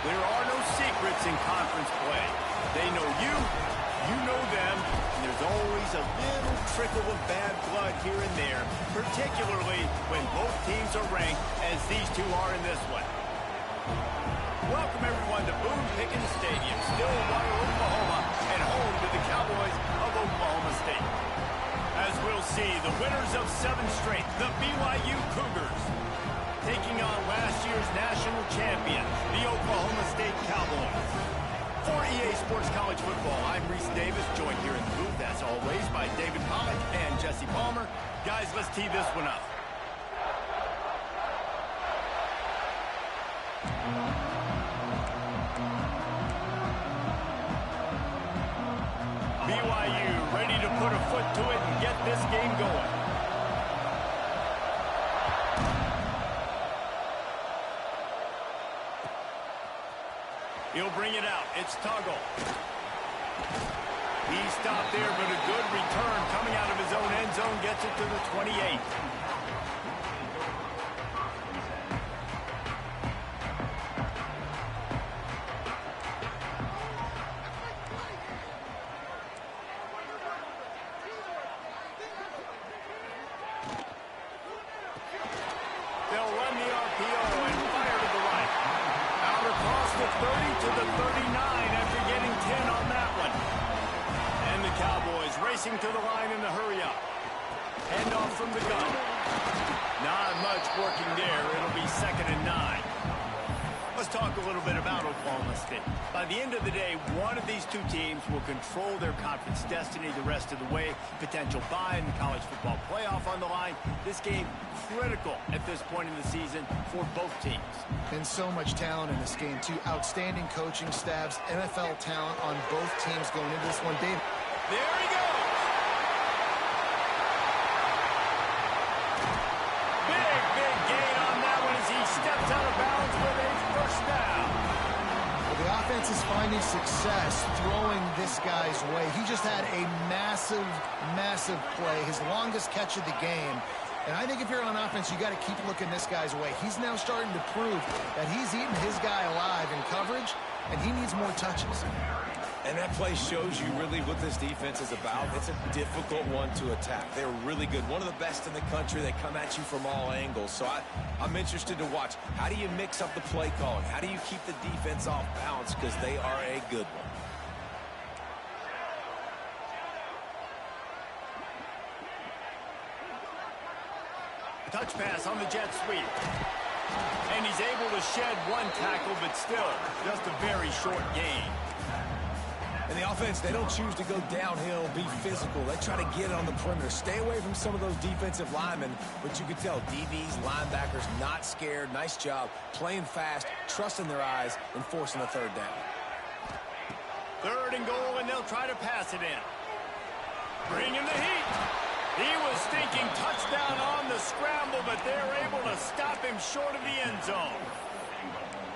There are no secrets in conference play. They know you, you know them, and there's always a little trickle of bad blood here and there, particularly when both teams are ranked as these two are in this one. Welcome everyone to Boone Pickens Stadium, Stillwater, Oklahoma, and home to the Cowboys of Oklahoma State. As we'll see, the winners of 7 straight, the BYU Cougars, taking on last year's national champion, the Oklahoma State Cowboys. For EA Sports College Football, I'm Reese Davis, joined here in the booth, as always, by David Pollack and Jesse Palmer. Guys, let's tee this one up. BYU ready to put a foot to it and get this game going. He'll bring it out. It's Tuggle. He stopped there, but a good return coming out of his own end zone gets it to the 28. They'll run the RPO and fire to the right. Out across the 30 to the 39 after getting 10 on that one. And the Cowboys racing to the line in the hurry-up. Handoff from the gun. Not much working there. It'll be 2nd and 9. Let's talk a little bit about Oklahoma State. By the end of the day, one of these two teams will control their conference destiny the rest of the way. Potential bye in the college football playoff on the line. This game critical at this point in the season for both teams. And so much talent in this game, too. Outstanding coaching staffs, NFL talent on both teams going into this one. Dave. There he goes. Big gain on that one as he steps out of bounds with a first down. Well, the offense is finding success throwing this guy's way. He just had a massive play, his longest catch of the game. And I think if you're on offense, you got to keep looking this guy's way. He's now starting to prove that he's eating his guy alive in coverage, and he needs more touches. And that play shows you really what this defense is about. It's a difficult one to attack. They're really good. One of the best in the country. They come at you from all angles. So I'm interested to watch. How do you mix up the play calling? How do you keep the defense off balance? Because they are a good one. Touch pass on the jet sweep. And he's able to shed one tackle, but still just a very short gain. And the offense, they don't choose to go downhill, be physical. They try to get it on the perimeter. Stay away from some of those defensive linemen, but you can tell DBs, linebackers, not scared. Nice job playing fast, trusting their eyes, and forcing the 3rd down. 3rd and goal, and they'll try to pass it in. Bring in the heat. He was thinking touchdown on the scramble, but they're able to stop him short of the end zone.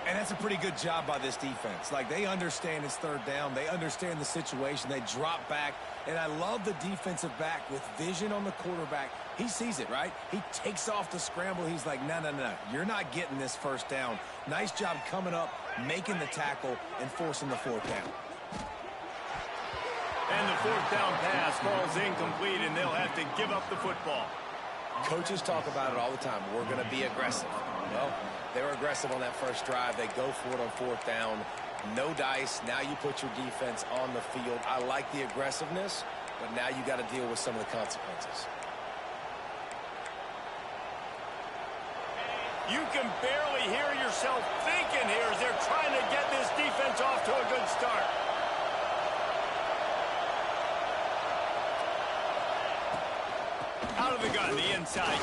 And that's a pretty good job by this defense. Like, they understand it's 3rd down. They understand the situation. They drop back. And I love the defensive back with vision on the quarterback. He sees it, right? He takes off the scramble. He's like, no. You're not getting this 1st down. Nice job coming up, making the tackle, and forcing the 4th down. And the 4th down pass falls incomplete, and they'll have to give up the football. Coaches talk about it all the time. We're going to be aggressive. Well, they were aggressive on that first drive. They go for it on 4th down. No dice. Now you put your defense on the field. I like the aggressiveness, but now you got to deal with some of the consequences. You can barely hear yourself thinking here as they're trying to get this defense off to a good start. Out of the gun, the inside,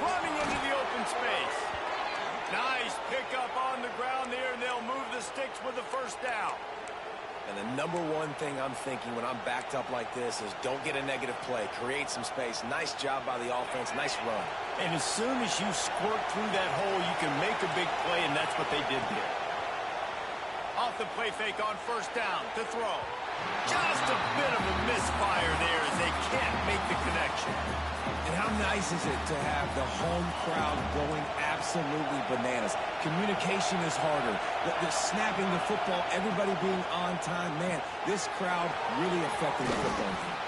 running into the open space. Nice pickup on the ground there, and they'll move the sticks with the 1st down. And the number one thing I'm thinking when I'm backed up like this is don't get a negative play. Create some space. Nice job by the offense. Nice run. And as soon as you squirt through that hole, you can make a big play, and that's what they did there. Off the play fake on 1st down to throw. Just a bit of a misfire there as they can't make the connection. And how nice is it to have the home crowd going absolutely bananas. Communication is harder. The snapping the football, everybody being on time. Man, this crowd really affecting the football game.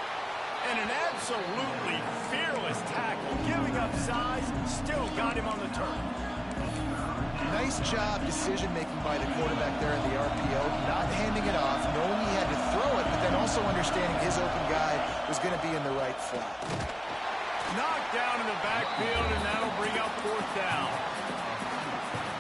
And an absolutely fearless tackle, giving up size, still got him on the turn. Nice job decision-making by the quarterback there in the RPO, not handing it off, knowing he had to throw it, but then also understanding his open guy was going to be in the right flat. Knocked down in the backfield, and that'll bring up 4th down.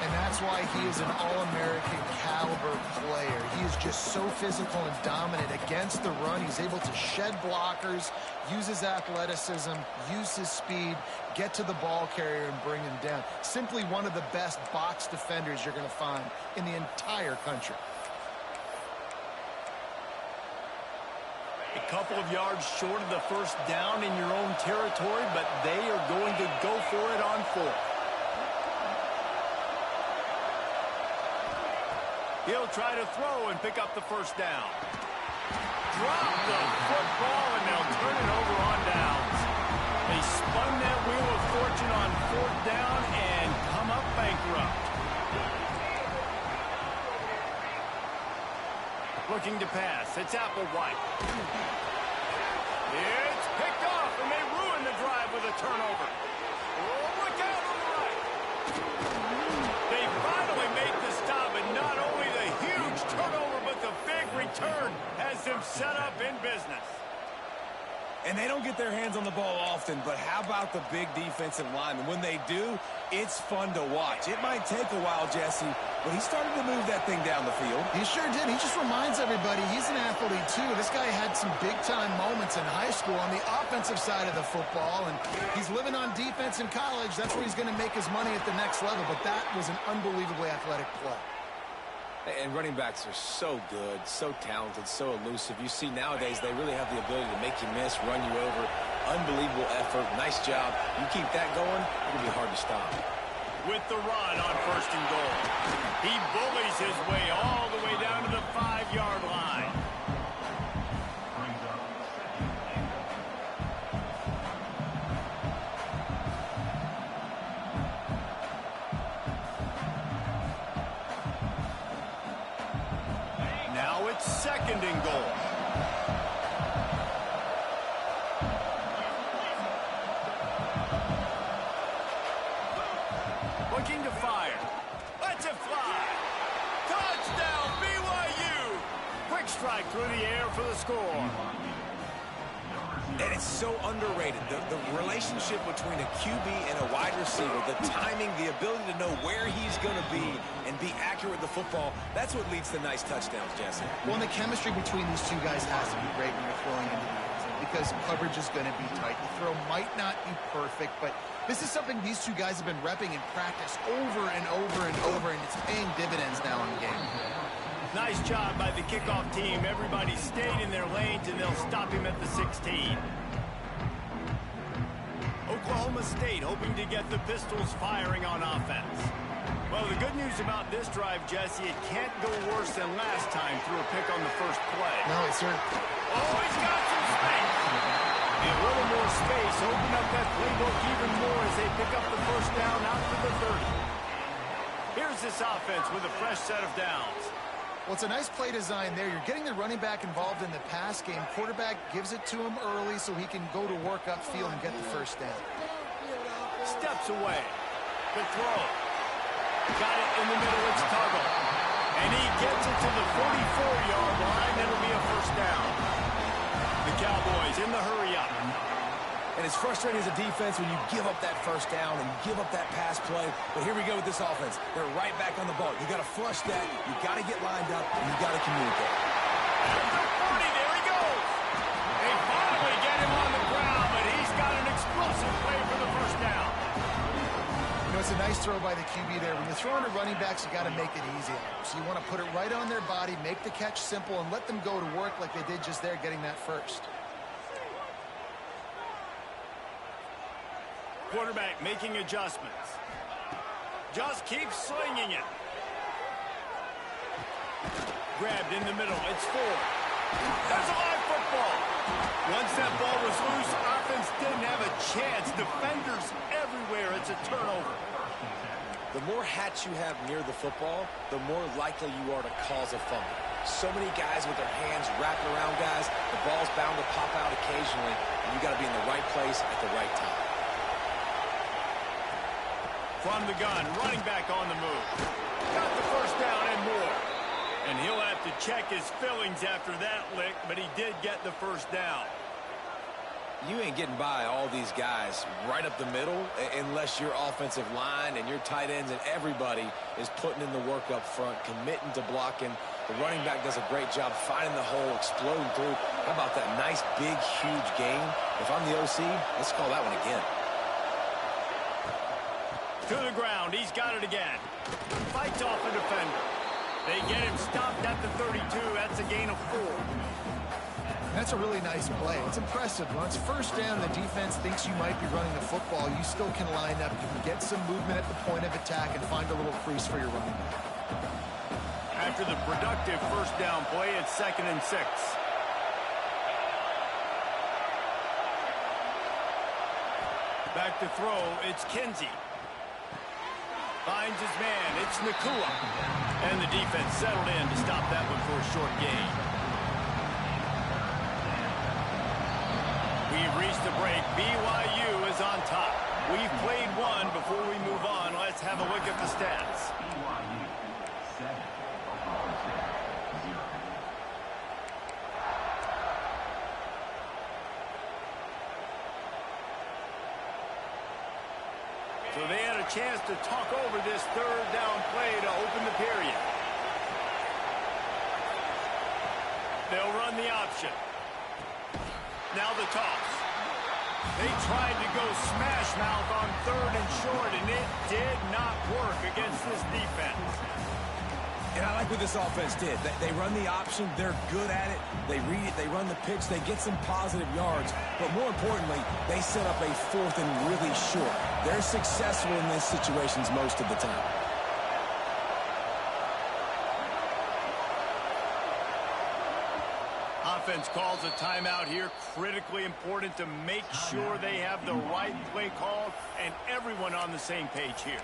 And that's why he is an All-American caliber player. He is just so physical and dominant against the run. He's able to shed blockers, use his athleticism, use his speed, get to the ball carrier and bring him down. Simply one of the best box defenders you're going to find in the entire country. A couple of yards short of the 1st down in your own territory, but they are going to go for it on 4th. He'll try to throw and pick up the 1st down. Drop the football, and they'll turn it over on downs. They spun that wheel of fortune on 4th down and come up bankrupt. Looking to pass. It's Applewhite. It's picked off, and they ruin the drive with a turnover. Oh, look out on the right. They finally make the stop, and not only the huge turnover, but the big return has them set up in business. And they don't get their hands on the ball often, but how about the big defensive linemen? When they do, it's fun to watch. It might take a while, Jesse, but he started to move that thing down the field. He sure did. He just reminds everybody he's an athlete, too. This guy had some big-time moments in high school on the offensive side of the football, and he's living on defense in college. That's where he's going to make his money at the next level, but that was an unbelievably athletic play. And running backs are so good, so talented, so elusive. You see nowadays they really have the ability to make you miss, run you over. Unbelievable effort. Nice job. You keep that going, it'll be hard to stop. With the run on 1st and goal. He bullies his way all the way down to the 5-yard line. Now it's 2nd and goal. Looking to fire. Let's it fly. Touchdown, BYU. Quick strike through the air for the score. And it's so underrated. The relationship between a QB and a wide receiver, the timing, the ability to know where he's going to be and be accurate with the football, that's what leads to nice touchdowns, Jesse. Well, and the chemistry between these two guys has to be great when you're throwing into the end zone because coverage is going to be tight. The throw might not be perfect, but this is something these two guys have been repping in practice over and over and over, and it's paying dividends now in the game. Nice job by the kickoff team. Everybody stayed in their lanes, and they'll stop him at the 16. Oklahoma State hoping to get the Pistols firing on offense. Well, the good news about this drive, Jesse, it can't go worse than last time through a pick on the 1st play. No, it's sir. Oh, he's got some space. A little more space, open up that playbook even more as they pick up the 1st down out to the 30. Here's this offense with a fresh set of downs. Well, it's a nice play design there. You're getting the running back involved in the pass game. Quarterback gives it to him early so he can go to work upfield and get the 1st down. Steps away. The throw. Got it in the middle. It's Tuggle. And he gets it to the 44-yard line. It'll be a 1st down. The Cowboys in the hurry-up. And it's frustrating as a defense when you give up that 1st down and give up that pass play. But here we go with this offense. They're right back on the ball. You got to flush that. You got to get lined up, and you got to communicate. At the 40, there he goes. They finally get him on the ground, but he's got an explosive play for the 1st down. You know, it's a nice throw by the QB there. When you're throwing to running backs, you got to make it easy. So you want to put it right on their body, make the catch simple, and let them go to work like they did just there, getting that 1st. Quarterback making adjustments. Just keeps slinging it. Grabbed in the middle. It's Ford. There's a live football. Once that ball was loose, offense didn't have a chance. Defenders everywhere. It's a turnover. The more hats you have near the football, the more likely you are to cause a fumble. So many guys with their hands wrapping around guys, the ball's bound to pop out occasionally, and you got to be in the right place at the right time. From the gun, running back on the move. Got the first down and more. And he'll have to check his fillings after that lick, but he did get the first down. You ain't getting by all these guys right up the middle unless your offensive line and your tight ends and everybody is putting in the work up front, committing to blocking. The running back does a great job finding the hole, exploding through. How about that nice, big, huge gain? If I'm the OC, let's call that one again. To the ground. He's got it again. Fights off a defender. They get him stopped at the 32. That's a gain of 4. That's a really nice play. It's impressive. When it's first down, the defense thinks you might be running the football. You still can line up. You can get some movement at the point of attack and find a little crease for your running back. After the productive first down play, it's 2nd and 6. Back to throw, it's Kinsey. Finds his man, it's Nakua. And the defense settled in to stop that one for a short gain. We've reached the break. BYU is on top. We've played one. Before we move on, let's have a look at the stats. BYU 7, Oklahoma State 0. So they had a chance to talk over this third down play to open the period. They'll run the option. Now the toss. They tried to go smash mouth on 3rd and short, and it did not work against this defense. And I like what this offense did. They run the option. They're good at it. They read it. They run the pitch. They get some positive yards. But more importantly, they set up a 4th and really short. They're successful in these situations most of the time. Offense calls a timeout here. Critically important to make sure they have the right play called and everyone on the same page here.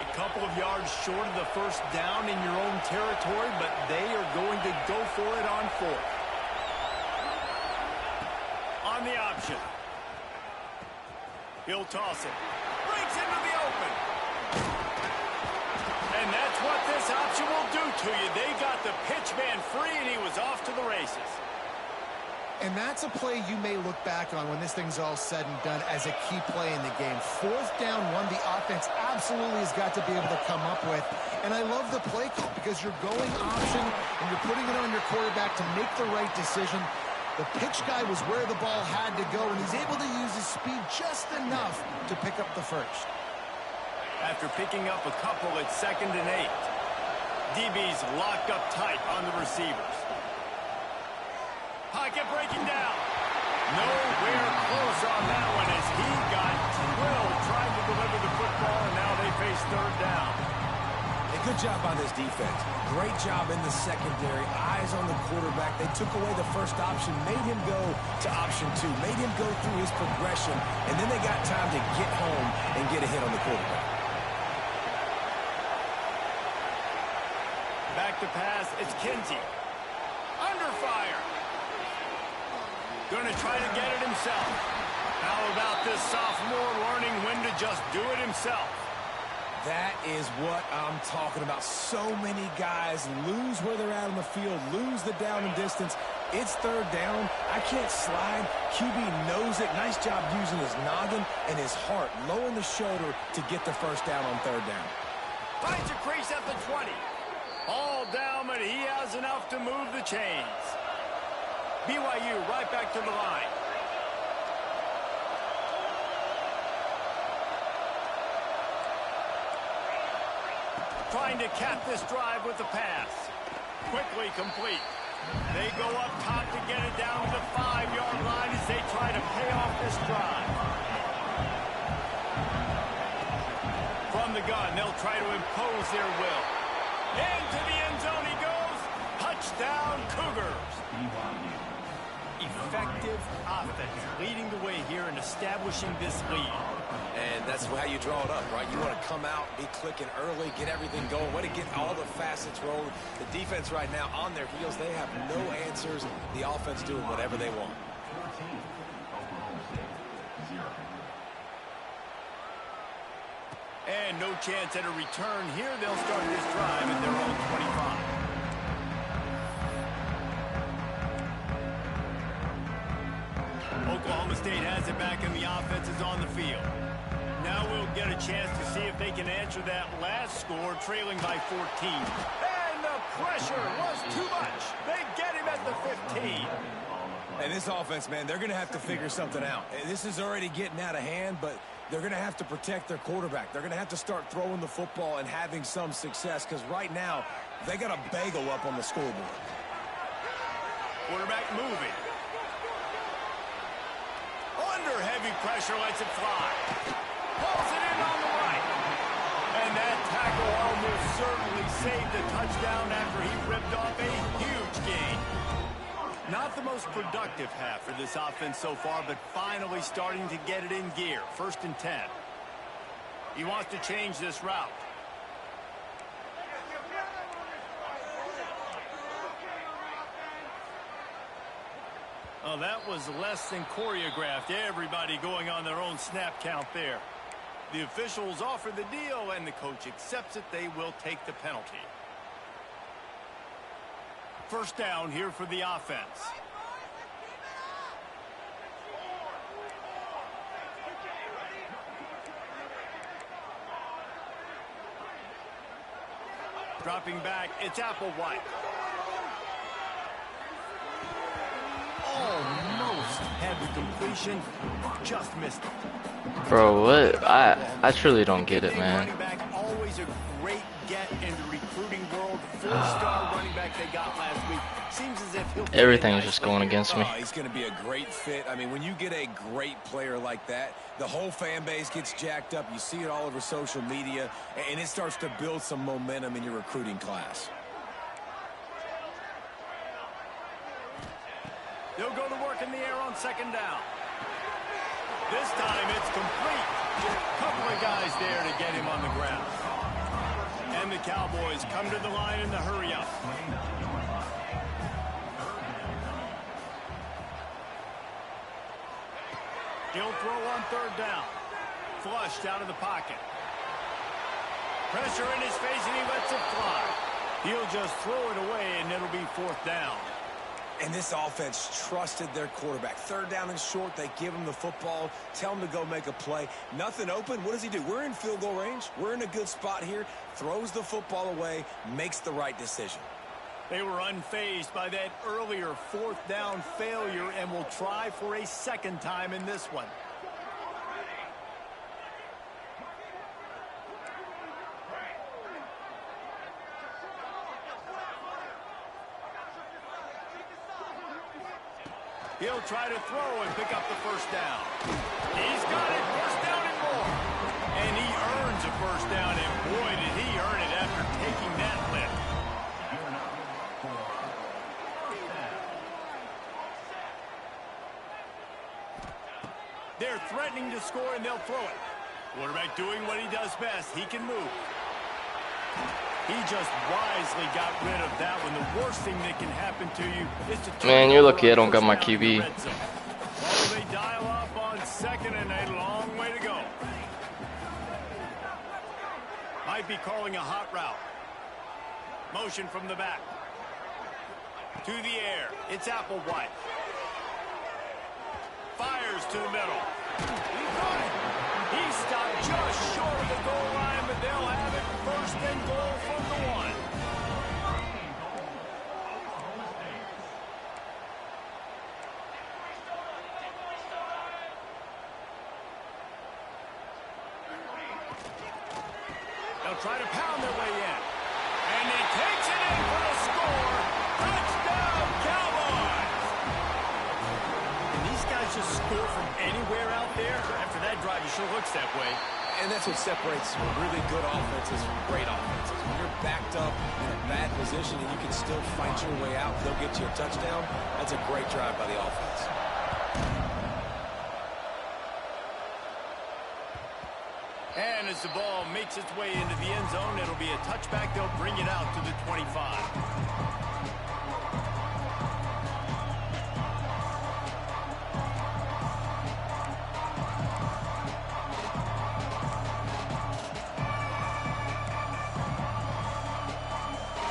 A couple of yards short of the first down in your own territory, but they are going to go for it on 4th. On the option. He'll toss it. Breaks into the open. And that's what this option will do to you. They got the pitch man free, and he was off to the races. And that's a play you may look back on when this thing's all said and done as a key play in the game. 4th down, one the offense absolutely has got to be able to come up with. And I love the play call because you're going option and you're putting it on your quarterback to make the right decision. The pitch guy was where the ball had to go, and he's able to use his speed just enough to pick up the first. After picking up a couple at 2nd and 8. DB's locked up tight on the receivers. Pocket breaking down. Nowhere close on that one as he got drilled trying to deliver the football, and now they face 3rd down. A good job by this defense. Great job in the secondary. Eyes on the quarterback. They took away the first option, made him go to option 2, made him go through his progression, and then they got time to get home and get a hit on the quarterback. Back to pass, it's Kinsey. Under fire. Going to try to get it himself. How about this sophomore learning when to just do it himself? That is what I'm talking about. So many guys lose where they're at on the field, lose the down and distance. It's 3rd down. I can't slide. QB knows it. Nice job using his noggin and his heart, lowering the shoulder to get the first down on 3rd down. Finds a crease at the 20. All down, but he has enough to move the chains. BYU right back to the line. Trying to cap this drive with the pass. Quickly complete. They go up top to get it down to the 5-yard line as they try to pay off this drive. From the gun, they'll try to impose their will. Into the end zone he goes. Touchdown, Cougars. Effective offense. offense, leading the way here and establishing this lead. And that's how you draw it up, right? You want to come out, be clicking early, get everything going, want to get all the facets rolling. The defense right now on their heels, they have no answers. The offense doing whatever they want. 14, Oklahoma State, 0. And no chance at a return here. They'll start this drive at their own 25. Oklahoma State has it back and the offense is on the field. Now we'll get a chance to see if they can answer that last score, trailing by 14. And the pressure was too much. They get him at the 15. And this offense, man, they're going to have to figure something out. This is already getting out of hand, but they're going to have to protect their quarterback. They're going to have to start throwing the football and having some success, because right now they got a bagel up on the scoreboard. Quarterback moving. Under heavy pressure, lets it fly. Pulls it in on the right. And that tackle almost certainly saved the touchdown after he ripped off a huge gain. Not the most productive half for this offense so far, but finally starting to get it in gear. 1st and 10. He wants to change this route. Oh, that was less than choreographed. Everybody going on their own snap count there. The officials offer the deal, and the coach accepts it. They will take the penalty. 1st down here for the offense. Dropping back, it's Applewhite. Almost had the completion, just missed it. Bro, what? I truly don't get it, man. Running back, always a great get in the recruiting world. 4-star running back they got last week. Seems as if he'll Everything's just going against me. He's going to be a great fit. I mean, when you get a great player like that, the whole fan base gets jacked up. You see it all over social media, and it starts to build some momentum in your recruiting class. They'll go to work in the air on 2nd down. This time it's complete. Couple of guys there to get him on the ground. And the Cowboys come to the line in the hurry-up. He'll throw on 3rd down. Flushed out of the pocket. Pressure in his face, and he lets it fly. He'll just throw it away, and it'll be 4th down. And this offense trusted their quarterback. 3rd down and short, they give him the football, tell him to go make a play. Nothing open, what does he do? We're in field goal range. We're in a good spot here. Throws the football away, makes the right decision. They were unfazed by that earlier 4th down failure and will try for a 2nd time in this one. He'll try to throw and pick up the 1st down. He's got it. 1st down and more. And he earns a 1st down, and boy, did he earn it after taking that lift. They're threatening to score, and they'll throw it. Quarterback doing what he does best. He can move. He just wisely got rid of that one. The worst thing that can happen to you is to... Man, you're lucky I don't got my QB. Well, they dial up on 2nd and a long way to go. Might be calling a hot route. Motion from the back. To the air. It's Applewhite. Fires to the middle. He got it. He stopped just short of the goal line, but they'll have it 1st and goal from the 1. They'll try to pound their way in. And he takes it in for the score. Touchdown, Cowboys! And these guys just score from anywhere out there. After that drive, it sure looks that way. And that's what separates really good offenses from great offenses. When you're backed up in a bad position and you can still fight your way out, they'll get you a touchdown. That's a great drive by the offense. as the ball makes its way into the end zone, it'll be a touchback. They'll bring it out to the 25.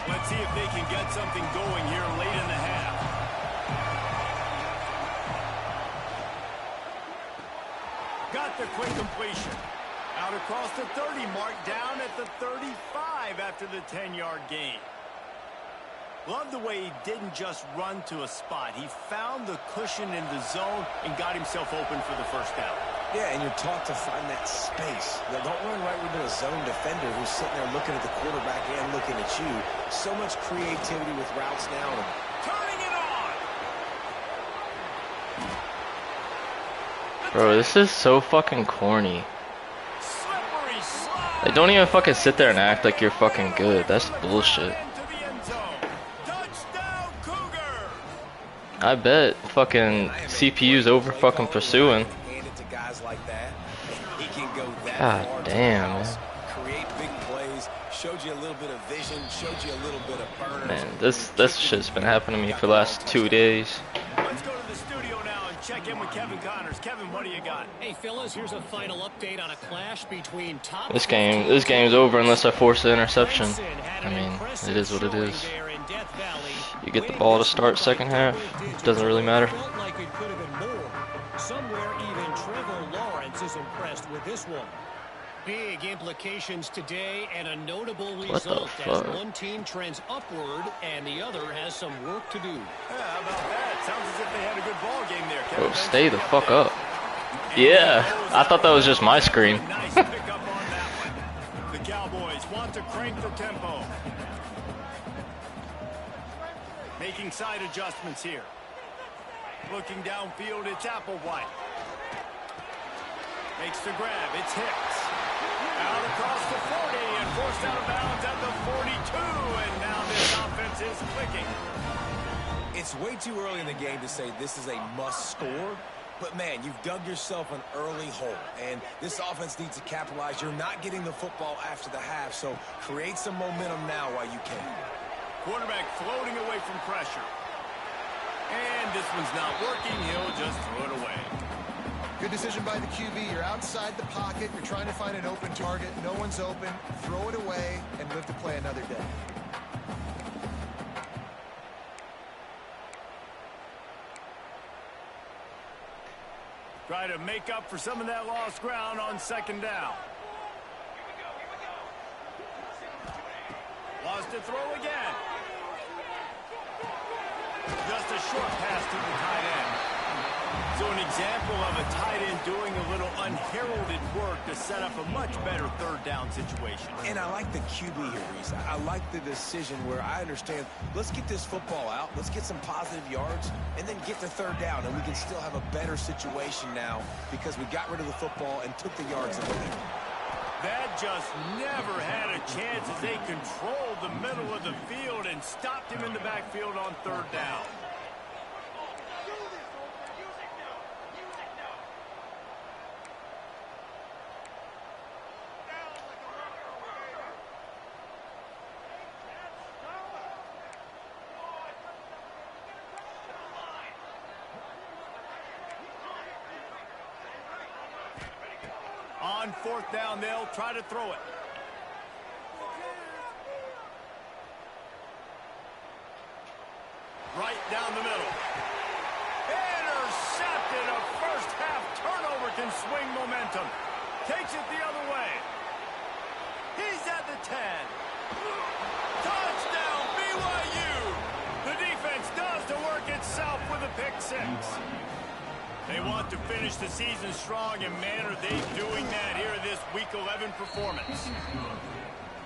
Let's see if they can get something going here late in the half. Got the quick completion. Out across the 30 mark, down at the 35 after the 10-yard gain. Love the way he didn't just run to a spot. He found the cushion in the zone and got himself open for the first down. Yeah, and you're taught to find that space. Now, don't run right into a zone defender who's sitting there looking at the quarterback and looking at you. So much creativity with routes now. Turning it on! Bro, this is so fucking corny. Slippery slide. Like, don't even fucking sit there and act like you're fucking good. That's bullshit. Into the end zone. Touchdown, Cougar! I bet fucking CPU's over fucking pursuing. Hand it to guys like that. He can go that God far damn, to the house, man. create big plays, showed you a little bit of vision, showed you a little bit of burn. Man, this shit's been happening to me for the last 2 days. Let's go to the studio now and check in with Kevin Connors. Kevin, what do you got? Hey fellas, here's a final update on a clash between top. This game's over unless I force the interception. I mean, it is what it is. You get the ball to start second half, it doesn't really matter. Felt like it could have been more. Somewhere even Trevor Lawrence is impressed with this one. Big implications today and a notable What the result as fuck? one team trends upward and the other has some work to do. Yeah, how about that? Sounds as if they had a good ball game there, Kevin. Bro, stay the fuck up. Yeah, I thought that was just my screen. Nice pick up on that one. The Cowboys want to crank the tempo. Making side adjustments here. Looking downfield, it's Applewhite. Makes the grab, it's Hicks. Out across the 40 and forced out of bounds at the 42. And now this offense is clicking. It's way too early in the game to say this is a must score, but man, you've dug yourself an early hole, and this offense needs to capitalize. You're not getting the football after the half, so create some momentum now while you can. Quarterback floating away from pressure. And this one's not working. He'll just throw it away. Good decision by the QB. You're outside the pocket. You're trying to find an open target. No one's open. Throw it away and live to play another day. Try to make up for some of that lost ground on second down. Lost to throw again. Just a short pass to the tight end. So an example of a tight end doing a little unheralded work to set up a much better third down situation. And I like the QB here, Reese. I like the decision where I understand, let's get this football out, let's get some positive yards, and then get to third down, and we can still have a better situation now because we got rid of the football and took the yards away. That just never had a chance as they controlled the middle of the field and stopped him in the backfield on third down. On fourth down, they'll try to throw it. Right down the middle. Intercepted. A first half turnover can swing momentum. Takes it the other way. He's at the 10. Touchdown, BYU. The defense does the work itself with a pick six. They want to finish the season strong, and man, are they doing that here in this Week 11 performance.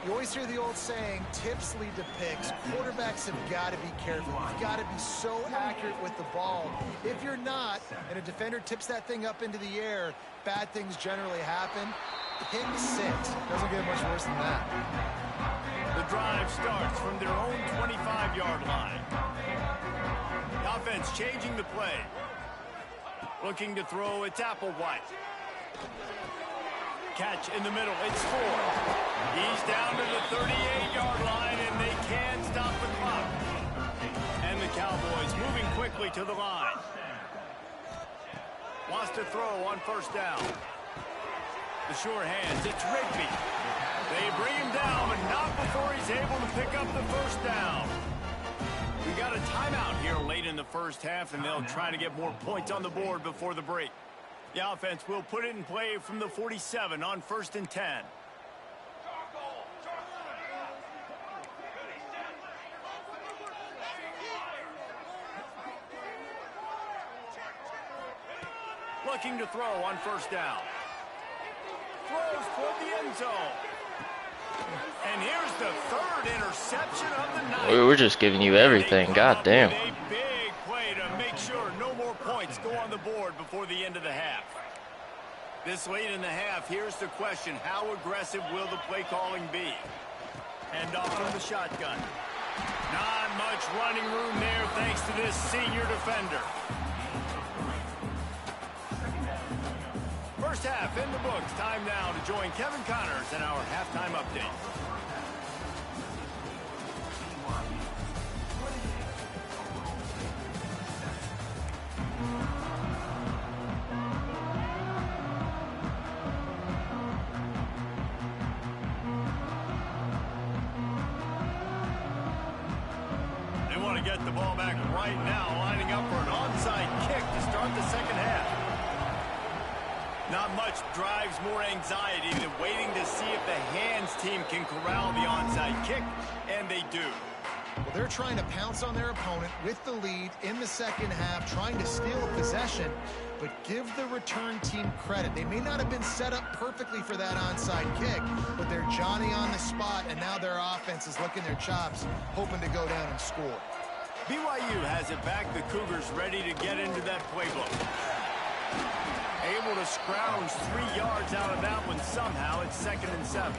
You always hear the old saying, tips lead to picks. Quarterbacks have got to be careful. You've got to be so accurate with the ball. If you're not, and a defender tips that thing up into the air, bad things generally happen. Pick six. Doesn't get much worse than that. The drive starts from their own 25-yard line. The offense changing the play. Looking to throw, it's Applewhite. catch in the middle. It's 4. He's down to the 38-yard line, and they can stop the clock. And the Cowboys moving quickly to the line. Wants to throw on first down. The sure hands, it's Rigby. They bring him down, but not before he's able to pick up the first down. We got a timeout here late in the first half, and they'll try to get more points on the board before the break. The offense will put it in play from the 47 on 1st and 10. Looking to throw on first down. Throws toward the end zone. And here's the 3rd interception of the night. We're just giving you everything. God damn. A big play to make sure no more points go on the board before the end of the half. This late in the half, here's the question. How aggressive will the play calling be? Hand off from the shotgun. Not much running room there thanks to this senior defender. First half in the books. Time now to join Kevin Connors in our halftime update. They want to get the ball back right now, lining up for an onside kick to start the second half. Not much drives more anxiety than waiting to see if the hands team can corral the onside kick, and they do. Well, they're trying to pounce on their opponent with the lead in the second half, trying to steal a possession, but give the return team credit. They may not have been set up perfectly for that onside kick, but they're Johnny on the spot, and now their offense is licking their chops, hoping to go down and score. BYU has it back. The Cougars ready to get into that playbook. Able to scrounge 3 yards out of that one somehow. It's 2nd and 7.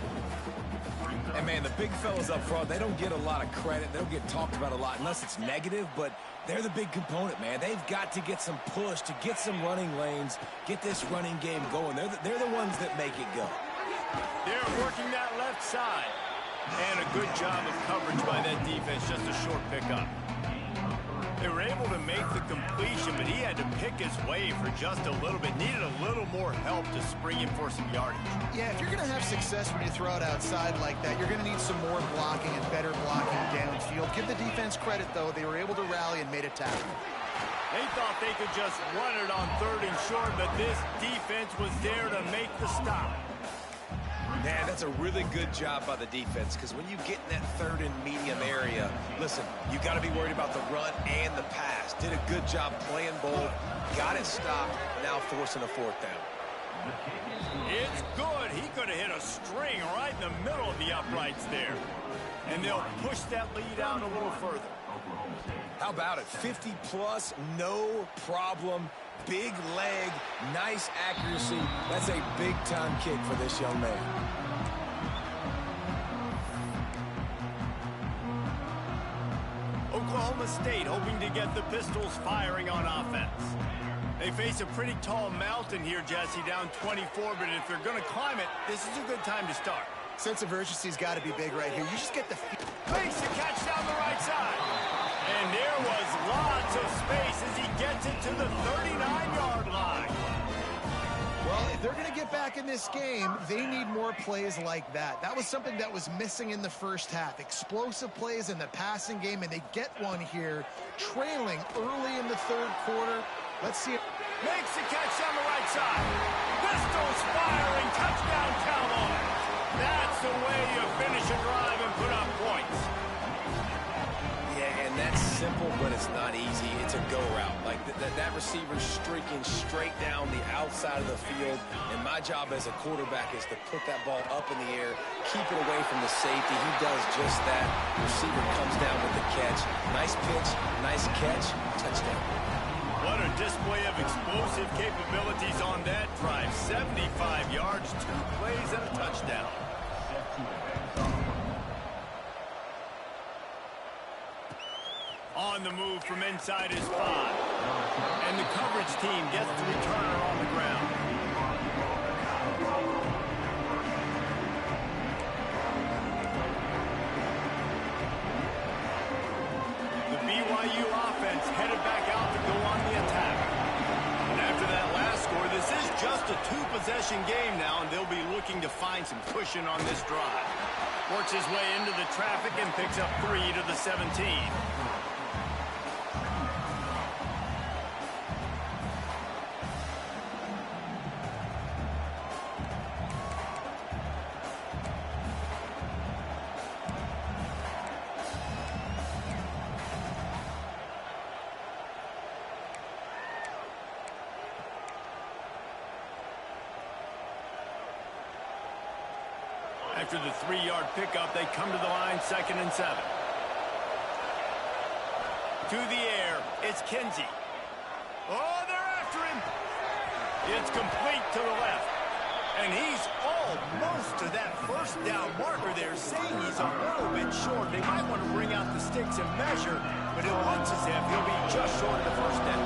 And, man, the big fellas up front, they don't get a lot of credit. They don't get talked about a lot unless it's negative, but they're the big component, man. They've got to get some push, to get some running lanes, get this running game going. They're the ones that make it go. They're working that left side. And a good job of coverage by that defense. Just a short pickup. They were able to make the completion, but he had to pick his way for just a little bit. Needed a little more help to spring him for some yardage. Yeah, if you're going to have success when you throw it outside like that, you're going to need some more blocking and better blocking downfield. Give the defense credit, though. They were able to rally and made a tackle. They thought they could just run it on 3rd and short, but this defense was there to make the stop. Man, that's a really good job by the defense, because when you get in that 3rd and medium area, listen, you got to be worried about the run and the pass. Did a good job playing both, got it stopped, now forcing a 4th down. It's good. He could have hit a string right in the middle of the uprights there. And they'll push that lead out a little further. How about it? 50-plus, no problem. Big leg, nice accuracy. That's a big-time kick for this young man. Oklahoma State hoping to get the Pistols firing on offense. They face a pretty tall mountain here, Jesse, down 24, but if they're going to climb it, this is a good time to start. Sense of urgency's got to be big right here. You just get the Makes the catch down the right side. And there was lots of space as he gets it to the 39-yard line. Well, if they're going to get back in this game, they need more plays like that. That was something that was missing in the first half. Explosive plays in the passing game, and they get one here, trailing early in the 3rd quarter. Let's see it. Makes the catch down the right side. Pistols firing, touchdown Cowboys. That's the way you finish a drive and put up points. Yeah, and that's simple, but it's not easy. It's a go route. Like that receiver's streaking straight down the outside of the field, and my job as a quarterback is to put that ball up in the air, keep it away from the safety. He does just that. Receiver comes down with the catch. Nice pitch, nice catch, touchdown. What a display of explosive capabilities on that drive. 75 yards, 2 plays, and a touchdown. On the move from inside his 5. And the coverage team gets the returner on the ground. possession game now, and they'll be looking to find some cushion on this drive. Works his way into the traffic and picks up 3 to the 17. After the 3-yard pickup, they come to the line, 2nd and 7. To the air, it's Kenzie. Oh, they're after him. It's complete to the left. And he's almost to that first down marker there, saying he's a little bit short. They might want to bring out the sticks and measure, but it looks as if he'll be just short of the first down.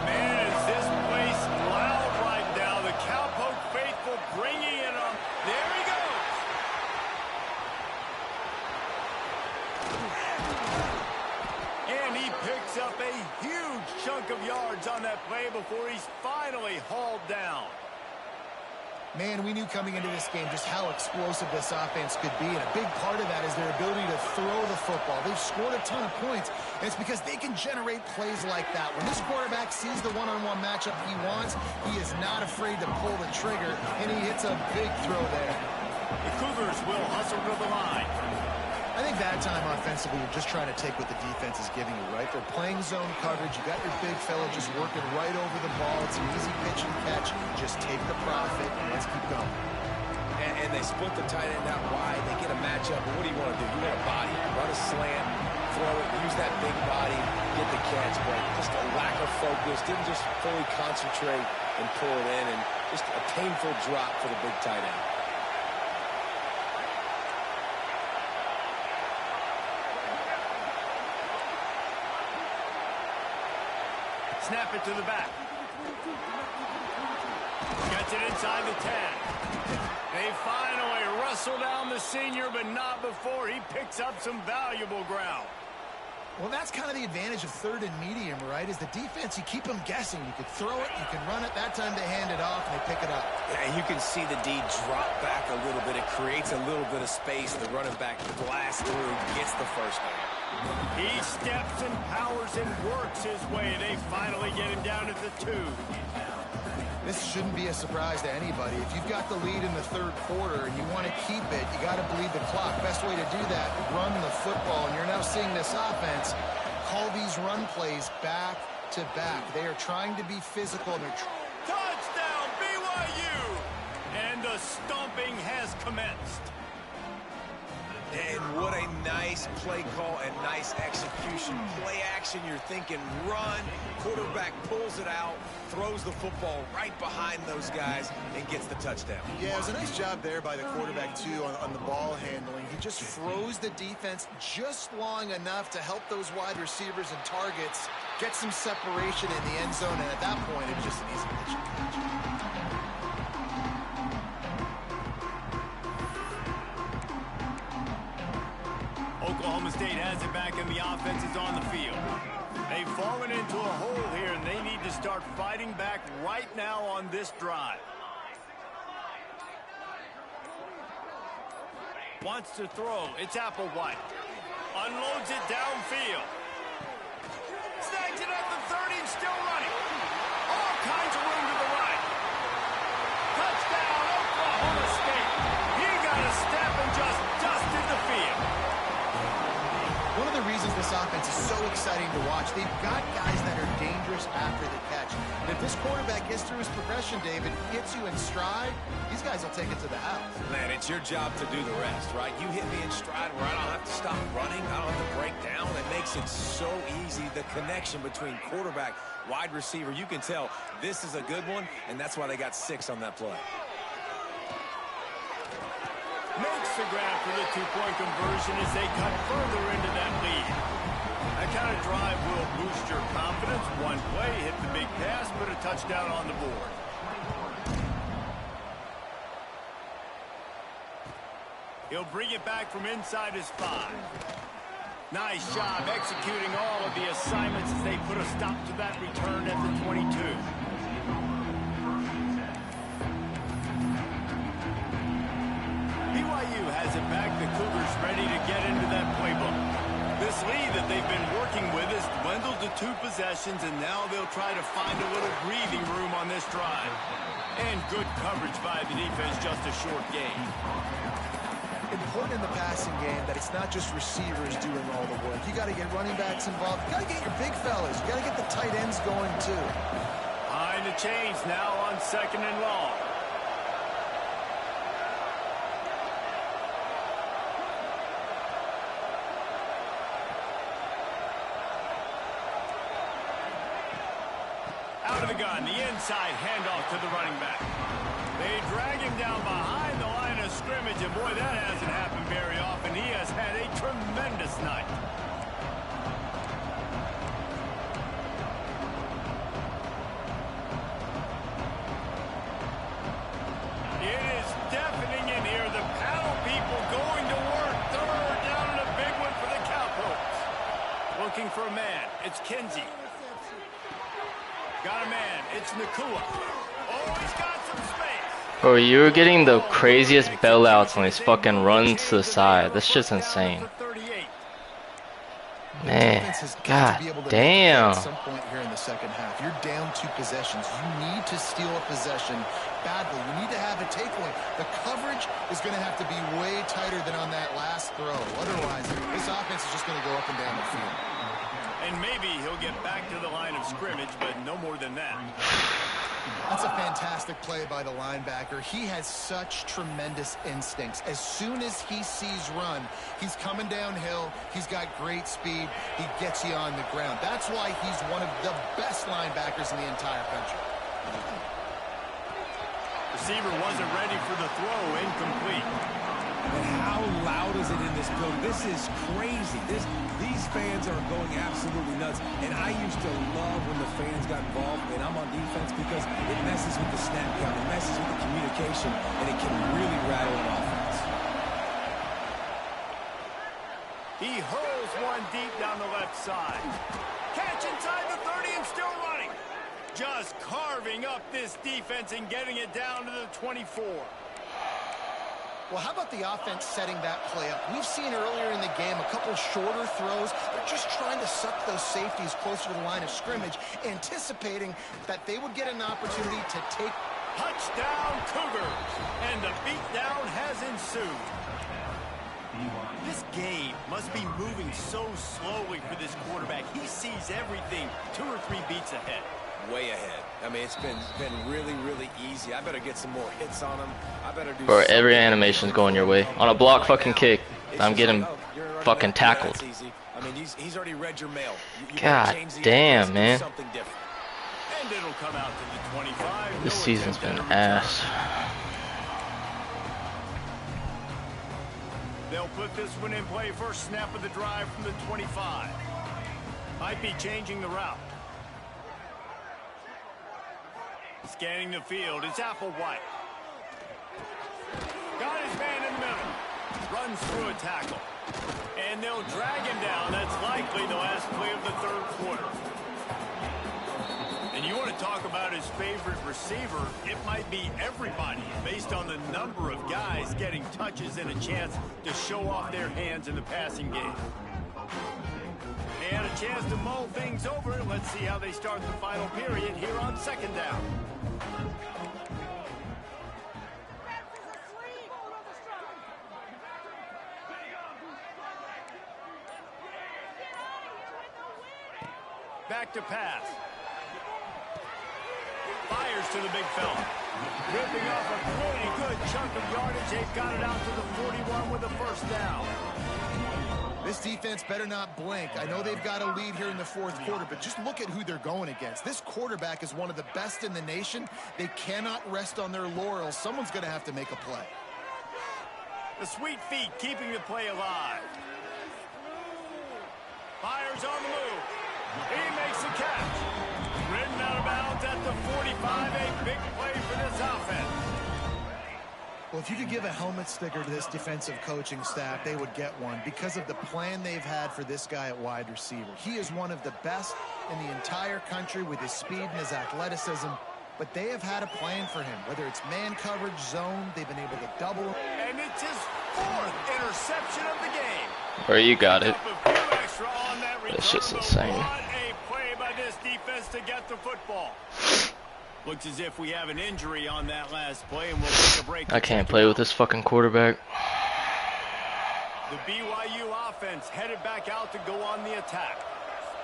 Man, is this place loud right now. The Cowpoke faithful bringing it on. There he goes. And he picks up a huge chunk of yards on that play before he's finally hauled down. Man, we knew coming into this game just how explosive this offense could be, and a big part of that is their ability to throw the football. They've scored a ton of points, and it's because they can generate plays like that. When this quarterback sees the one-on-one matchup he wants, he is not afraid to pull the trigger, and he hits a big throw there. The Cougars will hustle to the line. I think that time offensively, you're just trying to take what the defense is giving you, right? They're playing zone coverage. You got your big fella just working right over the ball. It's an easy pitch and catch. Just take the profit and let's keep going. And they split the tight end out wide. They get a matchup. But what do you want to do? You want a body, run a slant, throw it, use that big body, get the catch. But just a lack of focus. Didn't just fully concentrate and pull it in. And just a painful drop for the big tight end. Snap it to the back. Gets it inside the 10. They finally wrestle down the senior, but not before he picks up some valuable ground. Well, that's kind of the advantage of 3rd and medium, right? Is the defense, you keep them guessing. You could throw it, you can run it. That time they hand it off and they pick it up. Yeah, and you can see the D drop back a little bit. It creates a little bit of space. The running back blasts through, gets the first down. He steps and powers and works his way. They finally get him down at the 2. This shouldn't be a surprise to anybody. If you've got the lead in the 3rd quarter and you want to keep it, you got to bleed the clock. Best way to do that, run the football. And you're now seeing this offense call these run plays back to back. They are trying to be physical. Touchdown, BYU! And the stomping has commenced. And what a nice play call and nice execution. Play action, you're thinking run. Quarterback pulls it out, throws the football right behind those guys, and gets the touchdown. Yeah, it was a nice job there by the quarterback, too, on the ball handling. He just froze the defense just long enough to help those wide receivers and targets get some separation in the end zone, and at that point, it was just an easy pitch and catch. Oklahoma State has it back and the offense is on the field. They've fallen into a hole here and they need to start fighting back right now on this drive. Wants to throw. It's Applewhite. Unloads it downfield. Snags it at the 30 and still running. All kinds of room to the right. Touchdown, Oklahoma State. He got a step and just dusted the field. One of the reasons this offense is so exciting to watch, they've got guys that are dangerous after the catch. And if this quarterback gets through his progression, David, hits you in stride, these guys will take it to the house. Man, it's your job to do the rest, right? You hit me in stride where I don't have to stop running. I don't have to break down. It makes it so easy, the connection between quarterback, wide receiver. You can tell this is a good one, and that's why they got 6 on that play. Makes the grab for the 2-point conversion as they cut further into that lead. That kind of drive will boost your confidence. One play, hit the big pass, put a touchdown on the board. He'll bring it back from inside his 5. Nice job executing all of the assignments as they put a stop to that return at the 22. ready to get into that playbook. This lead that they've been working with has dwindled to 2 possessions, and now they'll try to find a little breathing room on this drive. And good coverage by the defense, just a short gain. Important in the passing game that it's not just receivers doing all the work. You got to get running backs involved. You got to get your big fellas. You got to get the tight ends going too. Behind the chains now on 2nd and long. Out of the gun, the inside handoff to the running back. They drag him down behind the line of scrimmage, and boy, that hasn't happened very often. He has had a tremendous night. It is deafening in here. The paddle people going to work. 3rd down and a big one for the Cowboys. Looking for a man. It's Kinsey. Got a man. It's Nakua. Oh, he's got some space. Bro, you were getting the craziest bailouts on these fucking runs to the side. This shit's insane. Man, god damn. At some point here in the second half, you're down 2 possessions. You need to steal a possession badly. You need to have a takeaway. The coverage is going to have to be way tighter than on that last throw. Otherwise, this offense is just going to go up and down the field. And maybe he'll get back to the line of scrimmage, but no more than that. That's a fantastic play by the linebacker. He has such tremendous instincts. As soon as he sees run, he's coming downhill. He's got great speed. He gets you on the ground. That's why he's one of the best linebackers in the entire country. Receiver wasn't ready for the throw. Incomplete. But how loud is it in this building? This is crazy. These fans are going absolutely nuts. And I used to love when the fans got involved, and I'm on defense, because it messes with the snap count, it messes with the communication, and it can really rattle an offense. He hurls one deep down the left side. Catch inside the 30 and still running. Just carving up this defense and getting it down to the 24. Well, how about the offense setting that play up? We've seen earlier in the game a couple shorter throws. They're just trying to suck those safeties closer to the line of scrimmage, anticipating that they would get an opportunity to take. Touchdown Cougars! And the beatdown has ensued. This game must be moving so slowly for this quarterback. He sees everything 2 or 3 beats ahead. Way ahead. I mean, it's been really, really easy. I better get some more hits on him. I better do. Bro, every animation's going your way. On a block fucking kick, I'm getting fucking tackled. I mean, he's already read your mail. God damn, man. And it'll come out to the 25. This season's been ass. They'll put this one in play first snap of the drive from the 25. Might be changing the route. Scanning the field, it's Applewhite. Got his man in the middle. Runs through a tackle. And they'll drag him down. That's likely the last play of the 3rd quarter. And you want to talk about his favorite receiver, it might be everybody, based on the number of guys getting touches and a chance to show off their hands in the passing game. They had a chance to mull things over. Let's see how they start the final period here on 2nd down. Back to pass. Fires to the big fella. Ripping off a pretty good chunk of yardage. They've got it out to the 41 with a 1st down. This defense better not blink. I know they've got a lead here in the 4th quarter, but just look at who they're going against. This quarterback is one of the best in the nation. They cannot rest on their laurels. Someone's going to have to make a play. The sweet feet keeping the play alive. Fires on the move. He makes the catch. Ridden out of bounds at the 45. A big play for this offense. Well, if you could give a helmet sticker to this defensive coaching staff, they would get one because of the plan they've had for this guy at wide receiver. He is one of the best in the entire country with his speed and his athleticism, but they have had a plan for him. Whether it's man coverage, zone, they've been able to double him. And it's his 4th interception of the game. Bro, you got it. Up a few extra on that That's just return, insane. but what a play by this defense to get the football. Looks as if we have an injury on that last play, and we'll take a break. I can't play with this fucking quarterback. The BYU offense headed back out to go on the attack.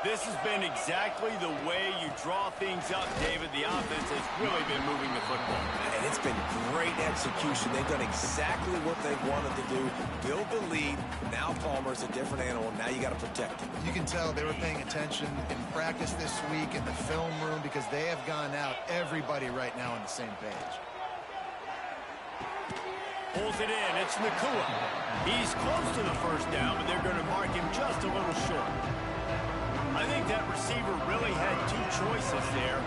This has been exactly the way you draw things up, David. The offense has really been moving the football. And it's been great execution. They've done exactly what they wanted to do. Build the lead. Now Palmer's a different animal. Now you got to protect him. You can tell they were paying attention in practice this week in the film room because they have gone out, everybody right now on the same page. Pulls it in. It's Nakua. He's close to the first down, but they're going to mark him just a little short. I think that receiver really had 2 choices there.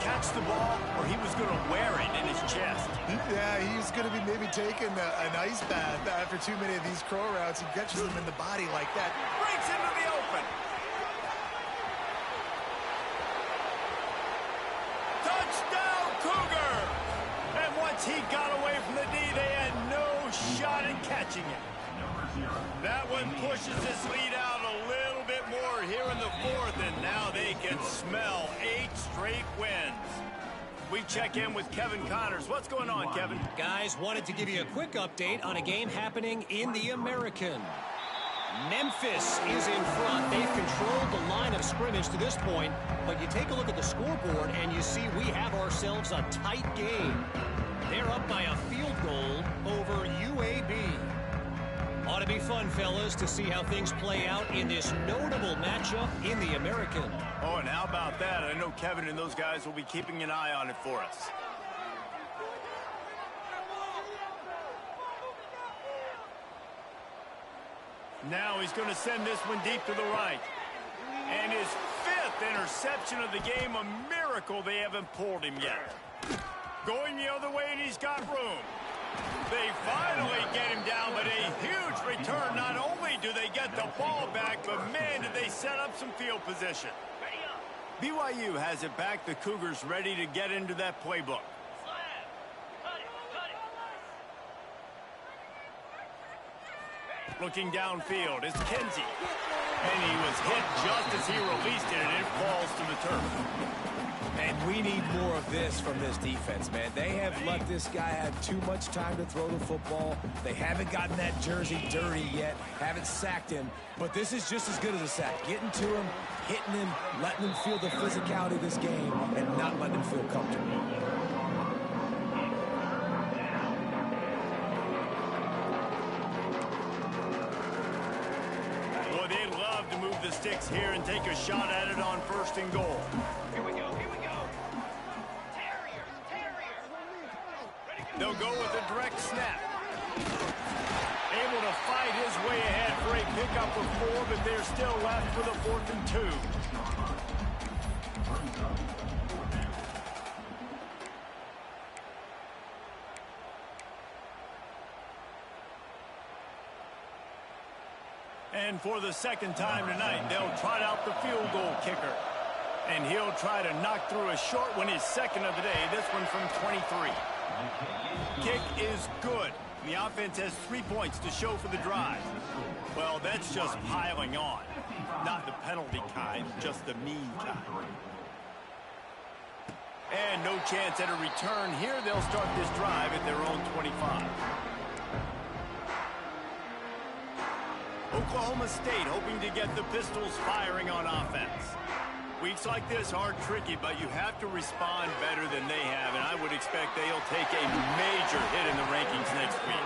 Catch the ball, or he was going to wear it in his chest. Yeah, he's going to be maybe taking an ice bath after too many of these crow routes. He catches them in the body like that. Breaks into the open. Touchdown, Cougar! And once he got away from the D, they had no shot at catching it. That one pushes this lead out a little bit more here in the 4th, and now they can smell 8 straight wins. We check in with Kevin Connors. What's going on, Kevin? Guys, wanted to give you a quick update on a game happening in the American. Memphis is in front. They've controlled the line of scrimmage to this point, but you take a look at the scoreboard and you see we have ourselves a tight game. They're up by a field goal over UAB. Ought to be fun, fellas, to see how things play out in this notable matchup in the American. Oh, and how about that? I know Kevin and those guys will be keeping an eye on it for us. Now he's going to send this one deep to the right. And his 5th interception of the game, a miracle they haven't pulled him yet. Going the other way, and he's got room. They finally get him down, but a huge return. Not only do they get the ball back, but man, did they set up some field position. BYU has it back. The Cougars ready to get into that playbook. Looking downfield is Kinsey. And he was hit just as he released it, and it falls to the turf. And we need more of this from this defense, man. They have let this guy have too much time to throw the football. They haven't gotten that jersey dirty yet, haven't sacked him. But this is just as good as a sack. Getting to him, hitting him, letting him feel the physicality of this game, and not letting him feel comfortable. Boy, they'd love to move the sticks here and take a shot at it on 1st and goal. They'll go with a direct snap. Able to fight his way ahead for a pickup of 4, but they're still left for the 4th and 2. And for the 2nd time tonight, they'll trot out the field goal kicker. And he'll try to knock through a short one, his 2nd of the day, this one from 23. Kick is good. The offense has 3 points to show for the drive. Well, that's just piling on. Not the penalty kind, just the mean kind. And no chance at a return here. They'll start this drive at their own 25. Oklahoma State hoping to get the Pistols firing on offense. Weeks like this are tricky, but you have to respond better than they have, and I would expect they'll take a major hit in the rankings next week.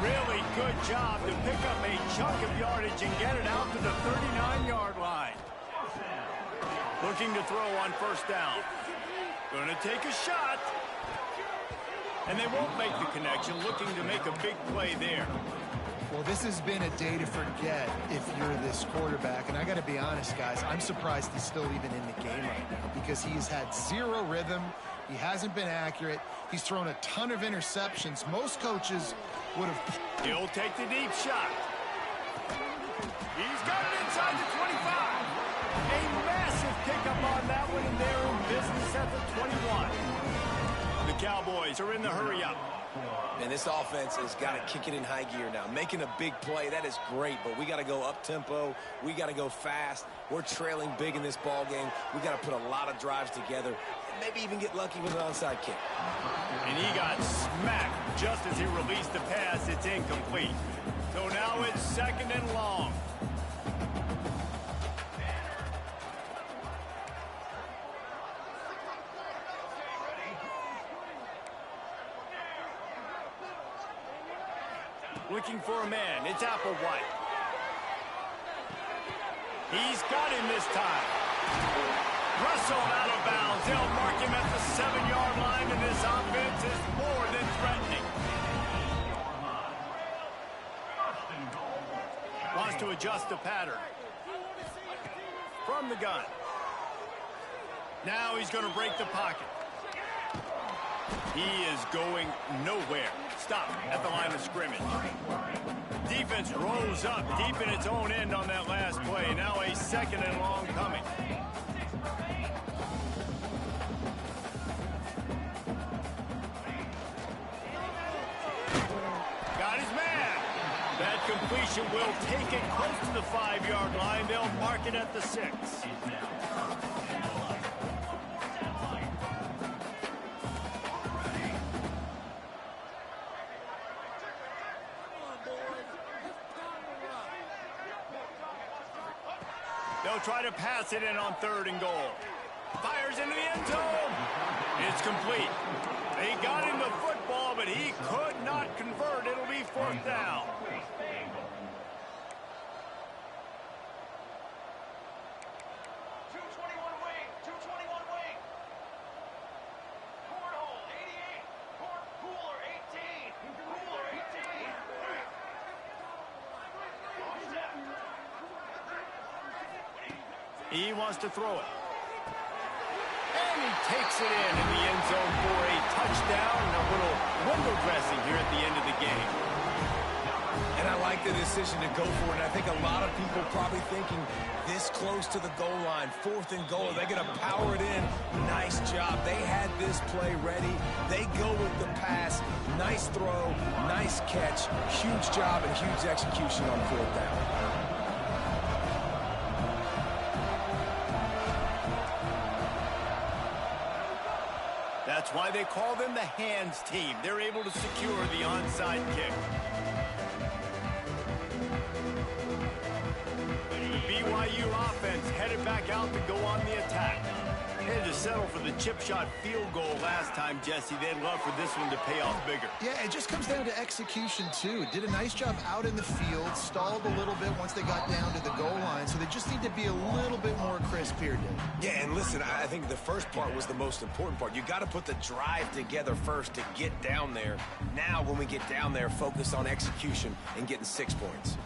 Really good job to pick up a chunk of yardage and get it out to the 39-yard line. Looking to throw on 1st down. Going to take a shot. And they won't make the connection, looking to make a big play there. Well, this has been a day to forget if you're this quarterback. And I got to be honest, guys, I'm surprised he's still even in the game right now because he's had 0 rhythm. He hasn't been accurate. He's thrown a ton of interceptions. Most coaches would have... He'll take the deep shot. He's got it inside the 25. A massive pickup on that one, and they're in business at the 21. The Cowboys are in the hurry-up. And this offense has got to kick it in high gear now. Making a big play, that is great, but we got to go up-tempo. We got to go fast. We're trailing big in this ball game. We got to put a lot of drives together, and maybe even get lucky with an onside kick. And he got smacked just as he released the pass. It's incomplete. So now it's 2nd and long. Looking for a man. It's Applewhite. He's got him this time. Wrestled out of bounds. They'll mark him at the 7-yard line, and this offense is more than threatening. Wants to adjust the pattern. From the gun. Now he's going to break the pocket. He is going nowhere. Stop at the line of scrimmage. Defense rose up deep in its own end on that last play. Now a 2nd and long coming. Got his man. That completion will take it close to the 5-yard line. They'll mark it at the 6. They'll try to pass it in on 3rd and goal. Fires into the end zone. It's complete. They got him the football, but he could not convert. It'll be 4th down. He wants to throw it. And he takes it in the end zone for a touchdown and a little window dressing here at the end of the game. And I like the decision to go for it. And I think a lot of people probably thinking this close to the goal line, 4th and goal, they're going to power it in. Nice job. They had this play ready. They go with the pass. Nice throw, nice catch. Huge job and huge execution on 4th down. That's why they call them the hands team. They're able to secure the onside kick. The BYU offense headed back out to go on the attack. They had to settle for the chip shot field goal last time, Jesse. They'd love for this one to pay off bigger. Yeah, it just comes down to execution, too. Did a nice job out in the field, stalled a little bit once they got down to the goal line, so they just need to be a little bit more crisp here, Dave. Yeah, and listen, I think the first part was the most important part. You got to put the drive together first to get down there. Now, when we get down there, focus on execution and getting 6 points.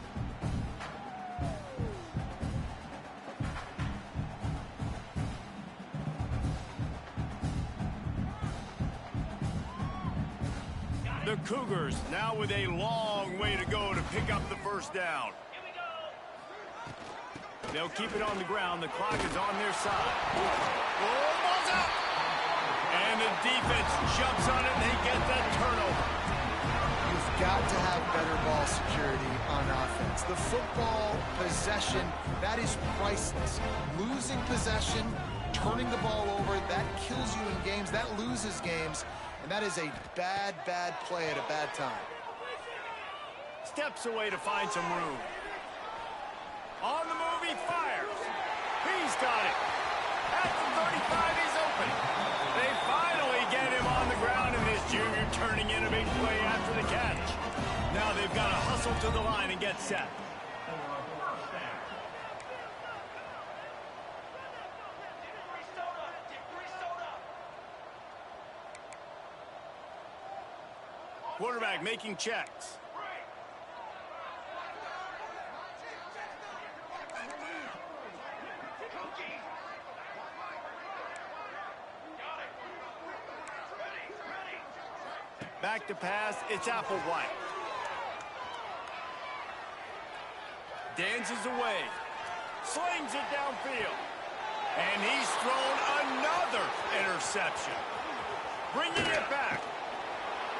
The Cougars now with a long way to go to pick up the 1st down. They'll keep it on the ground. The clock is on their side. Oh, ball's out! And the defense jumps on it, and they get that turnover. You've got to have better ball security on offense. The football possession, that is priceless. Losing possession, turning the ball over, that kills you in games. That loses games. And that is a bad, bad play at a bad time. Steps away to find some room. On the move, he fires. He's got it. At the 35, he's open. They finally get him on the ground, and this junior turning in a big play after the catch. Now they've got to hustle to the line and get set. Quarterback making checks. Back to pass, it's Applewhite. Dances away. Slings it downfield. And he's thrown another interception. Bringing it back.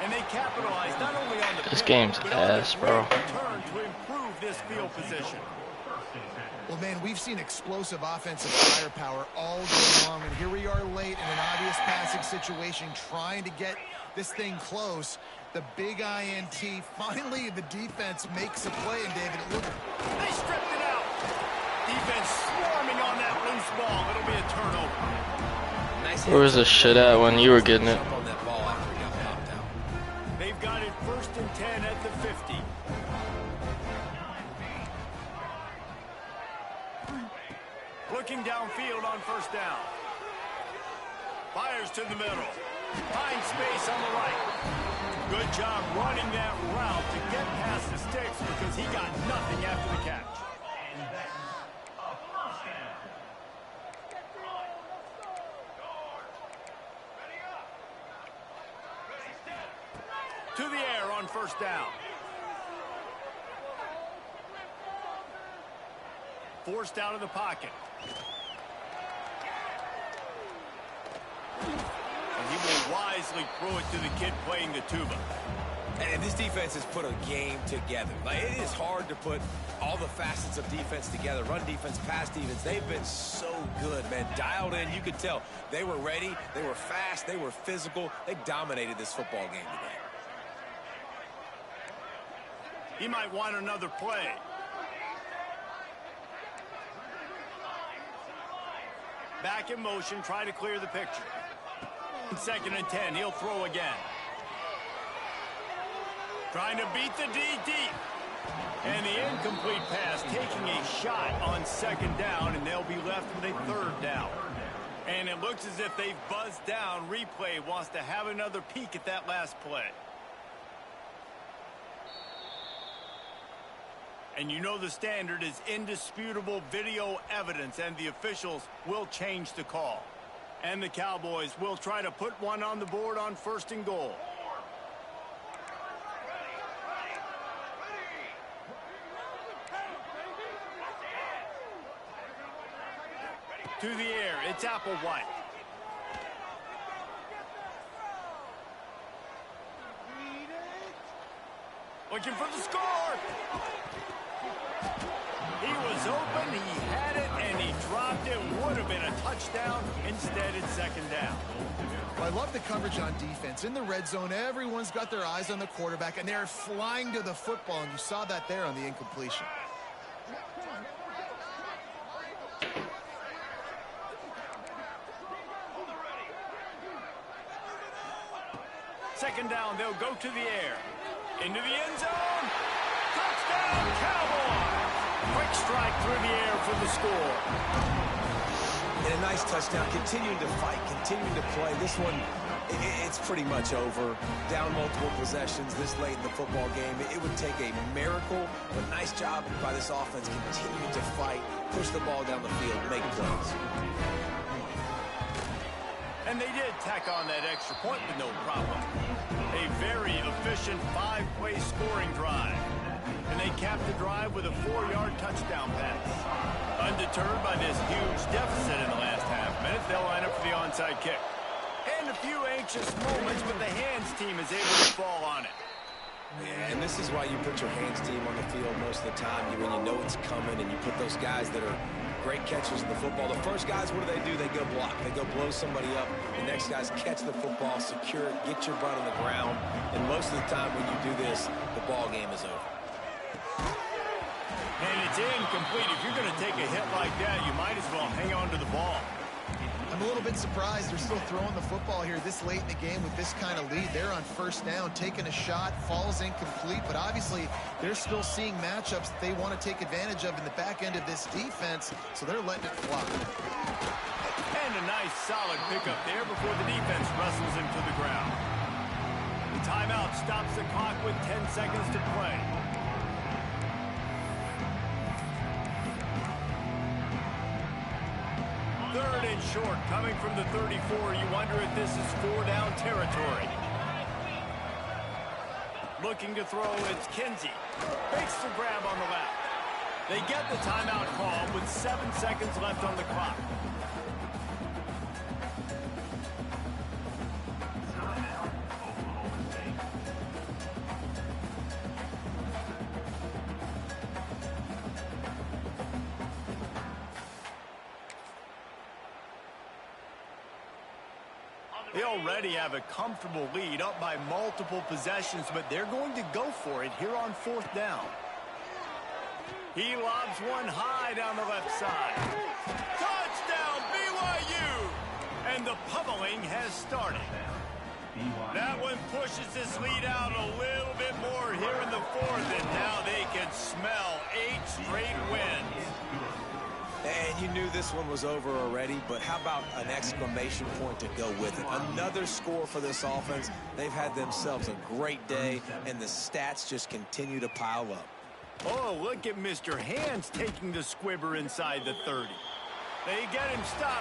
And they capitalize not only on the This game's ass, bro. return to improve this field position. Well, man, we've seen explosive offensive firepower all day long, and here we are late in an obvious passing situation trying to get this thing close. The big INT. Finally, the defense makes a play, and David, look. They stripped it out. Defense swarming on that loose ball. It'll be a turnover. Nice. Where was this shit at when you were getting it? On that ball after he got popped out. They've got it 1st and 10 at the 50. Looking downfield on 1st down. Fires to the middle. Finds space on the right. Good job running that route to get past the sticks because he got nothing after the catch. To the air on 1st down. Forced out of the pocket. And he will wisely throw it to the kid playing the tuba. And this defense has put a game together. Like, it is hard to put all the facets of defense together. Run defense, pass defense. They've been so good, man. Dialed in. You could tell they were ready. They were fast. They were physical. They dominated this football game today. He might want another play. Back in motion, try to clear the picture. 2nd and 10, he'll throw again. Trying to beat the D deep. And the incomplete pass, taking a shot on 2nd down, and they'll be left with a 3rd down. And it looks as if they've buzzed down. Replay wants to have another peek at that last play. And you know the standard is indisputable video evidence, and the officials will change the call. And the Cowboys will try to put one on the board on 1st and goal. To the air, it's Applewhite. Looking for the score. He was open, he had it, and he dropped it. Would have been a touchdown. Instead, it's 2nd down. Well, I love the coverage on defense. In the red zone, everyone's got their eyes on the quarterback, and they're flying to the football, and you saw that there on the incompletion. Second down, they'll go to the air. Into the end zone. Touchdown, Cowboys! Quick strike through the air for the score. And a nice touchdown. Continuing to fight, continuing to play. This one, it's pretty much over. Down multiple possessions this late in the football game. It would take a miracle, but nice job by this offense continuing to fight, push the ball down the field, make plays. And they did tack on that extra point with no problem. A very efficient 5-play scoring drive. And they capped the drive with a 4-yard touchdown pass. Undeterred by this huge deficit in the last half-minute, they'll line up for the onside kick. And a few anxious moments, but the hands team is able to fall on it. And this is why you put your hands team on the field most of the time, when you know it's coming, and you put those guys that are great catchers of the football. The first guys, what do? They go block. They go blow somebody up. The next guys catch the football, secure it, get your butt on the ground. And most of the time when you do this, the ball game is over. And it's incomplete. If you're going to take a hit like that, you might as well hang on to the ball. I'm a little bit surprised they're still throwing the football here this late in the game with this kind of lead. They're on 1st down, taking a shot, falls incomplete, but obviously they're still seeing matchups that they want to take advantage of in the back end of this defense, so they're letting it fly. And a nice solid pickup there before the defense wrestles him to the ground. The timeout stops the clock with 10 seconds to play. Third and short, coming from the 34. You wonder if this is 4-down territory. Looking to throw, it's Kinsey. Fakes the grab on the left. They get the timeout call with 7 seconds left on the clock. They already have a comfortable lead, up by multiple possessions, but they're going to go for it here on 4th down. He lobs one high down the left side. Touchdown, BYU! And the pummeling has started. That one pushes this lead out a little bit more here in the 4th, and now they can smell 8 straight wins. And you knew this one was over already, but how about an exclamation point to go with it? Another score for this offense. They've had themselves a great day, and the stats just continue to pile up. Oh, look at Mr. Hands taking the squibber inside the 30. They get him stopped.